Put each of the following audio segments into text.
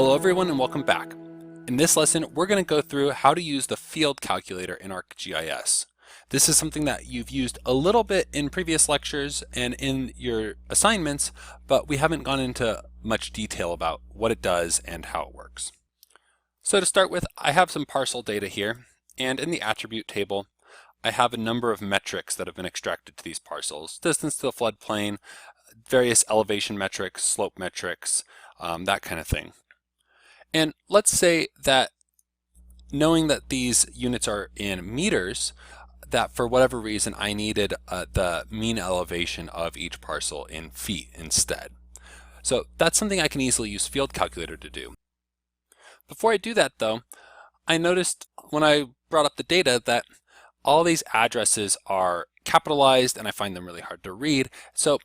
Hello everyone and welcome back. In this lesson, we're going to go through how to use the field calculator in ArcGIS. This is something that you've used a little bit in previous lectures and in your assignments, but we haven't gone into much detail about what it does and how it works. So to start with, I have some parcel data here, and in the attribute table, I have a number of metrics that have been extracted to these parcels. Distance to the floodplain, various elevation metrics, slope metrics, that kind of thing. And let's say that knowing that these units are in meters, that for whatever reason I needed the mean elevation of each parcel in feet instead. So that's something I can easily use Field Calculator to do. Before I do that though, I noticed when I brought up the data that all these addresses are capitalized and I find them really hard to read. So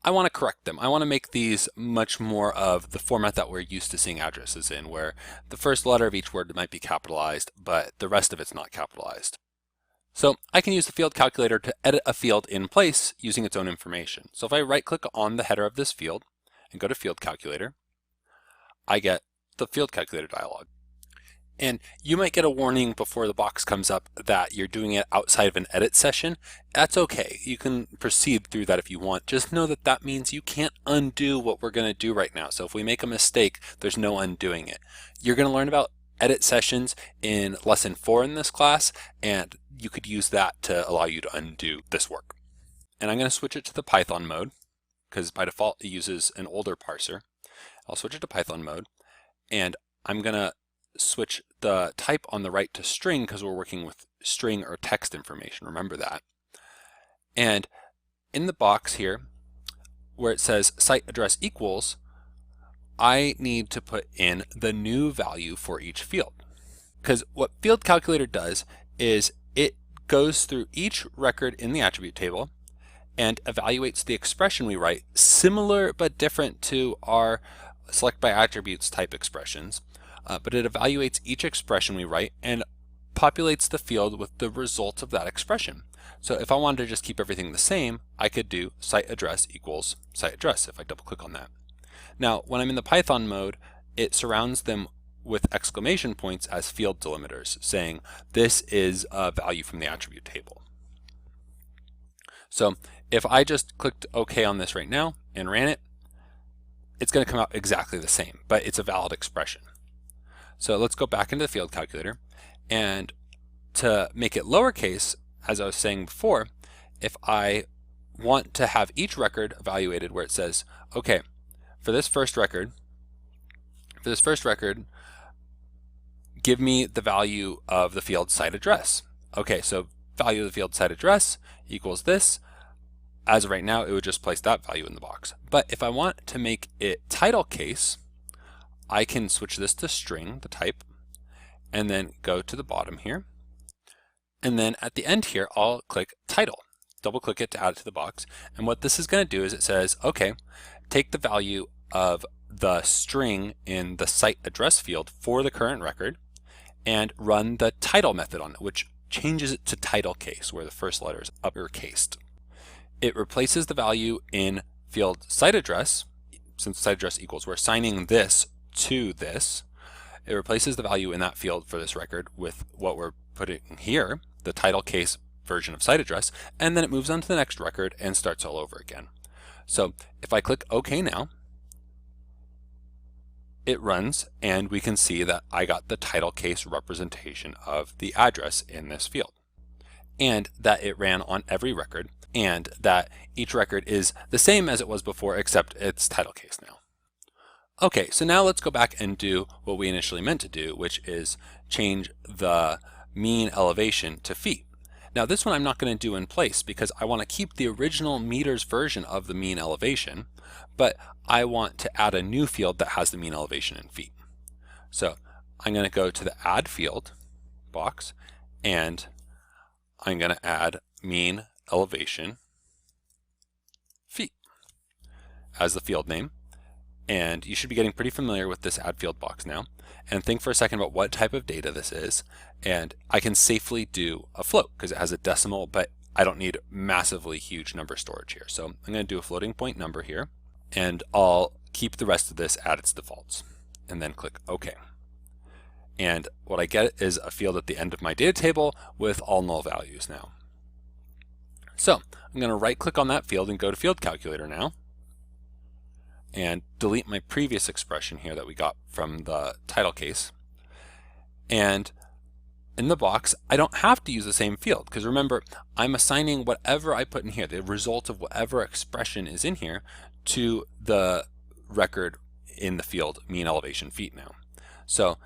I want to correct them. I want to make these much more of the format that we're used to seeing addresses in, where the first letter of each word might be capitalized, but the rest of it's not capitalized. So I can use the field calculator to edit a field in place using its own information. So if I right-click on the header of this field and go to Field Calculator, I get the Field Calculator dialog. And you might get a warning before the box comes up that you're doing it outside of an edit session. That's okay. You can proceed through that if you want. Just know that that means you can't undo what we're going to do right now. So if we make a mistake, there's no undoing it. You're going to learn about edit sessions in lesson 4 in this class, and you could use that to allow you to undo this work. And I'm going to switch it to the Python mode because by default it uses an older parser. I'll switch it to Python mode, and I'm going to switch the type on the right to string because we're working with string or text information. Remember that. And in the box here where it says site address equals, I need to put in the new value for each field. Because what Field Calculator does is it goes through each record in the attribute table and evaluates the expression we write, similar but different to our select by attributes type expressions. But it evaluates each expression we write and populates the field with the result of that expression. So if I wanted to just keep everything the same, I could do site address equals site address if I double click on that. Now, when I'm in the Python mode, it surrounds them with exclamation points as field delimiters, saying this is a value from the attribute table. So if I just clicked OK on this right now and ran it, it's going to come out exactly the same, but it's a valid expression. So let's go back into the field calculator, and to make it lowercase, as I was saying before, if I want to have each record evaluated where it says, okay, for this first record, give me the value of the field site address. Okay, so value of the field site address equals this. As of right now, it would just place that value in the box. But if I want to make it title case, I can switch this to string, the type, and then go to the bottom here. And then at the end here, I'll click title. Double click it to add it to the box. And what this is going to do is it says, okay, take the value of the string in the site address field for the current record and run the title method on it, which changes it to title case, where the first letter is uppercased. It replaces the value in field site address. Since site address equals, we're assigning this to this. It replaces the value in that field for this record with what we're putting here, the title case version of site address, and then it moves on to the next record and starts all over again. So if I click OK now, it runs and we can see that I got the title case representation of the address in this field, and that it ran on every record, and that each record is the same as it was before except it's title case now. Okay, so now let's go back and do what we initially meant to do, which is change the mean elevation to feet. Now this one I'm not going to do in place because I want to keep the original meters version of the mean elevation, but I want to add a new field that has the mean elevation in feet. So I'm going to go to the Add Field box, and I'm going to add mean elevation feet as the field name. And you should be getting pretty familiar with this add field box now. And think for a second about what type of data this is. And I can safely do a float because it has a decimal, but I don't need massively huge number storage here. So I'm going to do a floating point number here, and I'll keep the rest of this at its defaults. and then click OK. And what I get is a field at the end of my data table with all null values now. So I'm going to right click on that field and go to Field Calculator now and delete my previous expression here that we got from the title case. And in the box, I don't have to use the same field because remember, I'm assigning whatever I put in here, the result of whatever expression is in here, to the record in the field mean elevation feet now. So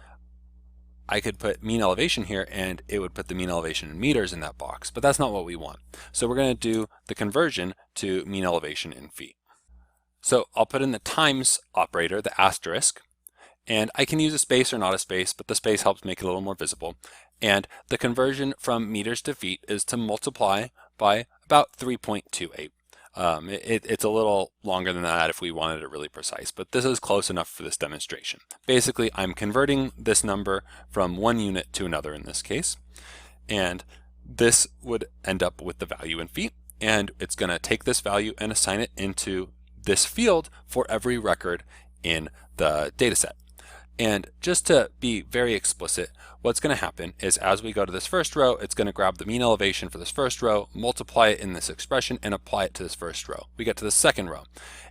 I could put mean elevation here and it would put the mean elevation in meters in that box, but that's not what we want. So we're going to do the conversion to mean elevation in feet. So I'll put in the times operator, the asterisk, and I can use a space or not a space, but the space helps make it a little more visible. And the conversion from meters to feet is to multiply by about 3.28. It's a little longer than that if we wanted it really precise, but this is close enough for this demonstration. Basically, I'm converting this number from one unit to another in this case, and this would end up with the value in feet, and it's going to take this value and assign it into this field for every record in the data set. And just to be very explicit, what's going to happen is as we go to this first row, it's going to grab the mean elevation for this first row, multiply it in this expression, and apply it to this first row. We get to the second row,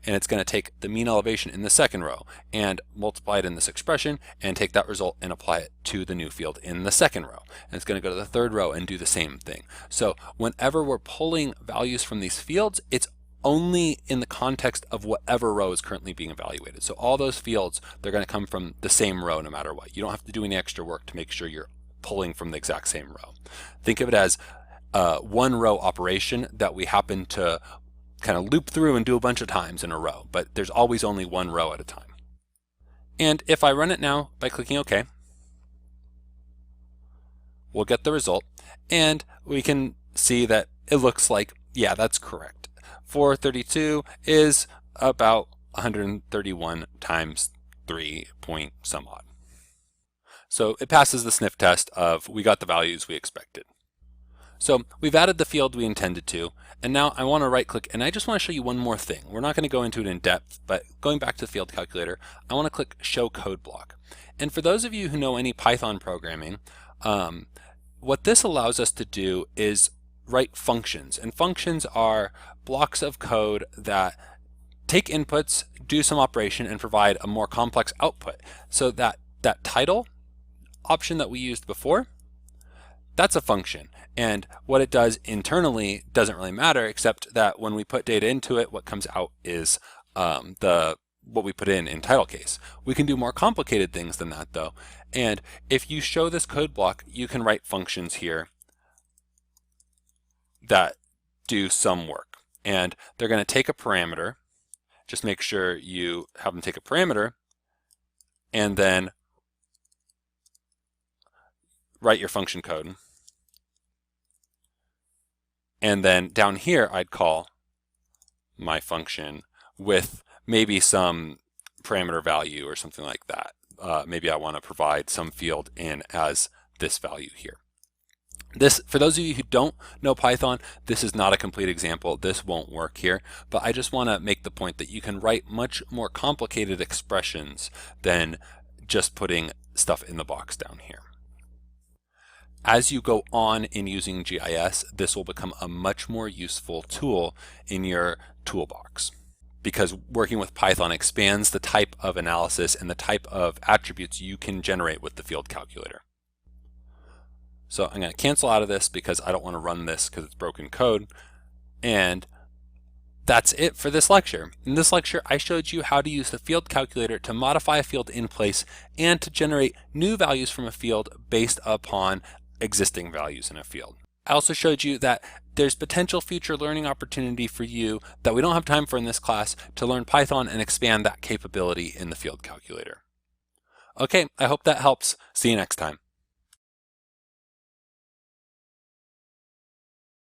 and it's going to take the mean elevation in the second row and multiply it in this expression and take that result and apply it to the new field in the second row. And it's going to go to the third row and do the same thing. So whenever we're pulling values from these fields, it's only in the context of whatever row is currently being evaluated. So all those fields, they're going to come from the same row no matter what. You don't have to do any extra work to make sure you're pulling from the exact same row. Think of it as a one row operation that we happen to kind of loop through and do a bunch of times in a row, but there's always only one row at a time. And if I run it now by clicking OK, we'll get the result, and we can see that it looks like, yeah, that's correct. 432 is about 131 times 3 point some odd. So it passes the sniff test of we got the values we expected. So we've added the field we intended to, and now I want to right click and I just want to show you one more thing. We're not going to go into it in depth, but going back to the field calculator, I want to click show code block. And for those of you who know any Python programming, what this allows us to do is write functions, and functions are blocks of code that take inputs, do some operation, and provide a more complex output. So that title option that we used before, that's a function, and what it does internally doesn't really matter, except that when we put data into it, what comes out is what we put in title case. We can do more complicated things than that though, and if you show this code block, you can write functions here that do some work, and they're going to take a parameter. Just make sure you have them take a parameter and then write your function code. And then down here I'd call my function with maybe some parameter value or something like that. Maybe I want to provide some field in as this value here. This, for those of you who don't know Python, this is not a complete example. This won't work here, but I just want to make the point that you can write much more complicated expressions than just putting stuff in the box down here. As you go on in using GIS, this will become a much more useful tool in your toolbox, because working with Python expands the type of analysis and the type of attributes you can generate with the field calculator. So I'm going to cancel out of this because I don't want to run this because it's broken code. And that's it for this lecture. In this lecture, I showed you how to use the field calculator to modify a field in place and to generate new values from a field based upon existing values in a field. I also showed you that there's potential future learning opportunity for you that we don't have time for in this class to learn Python and expand that capability in the field calculator. Okay, I hope that helps. See you next time.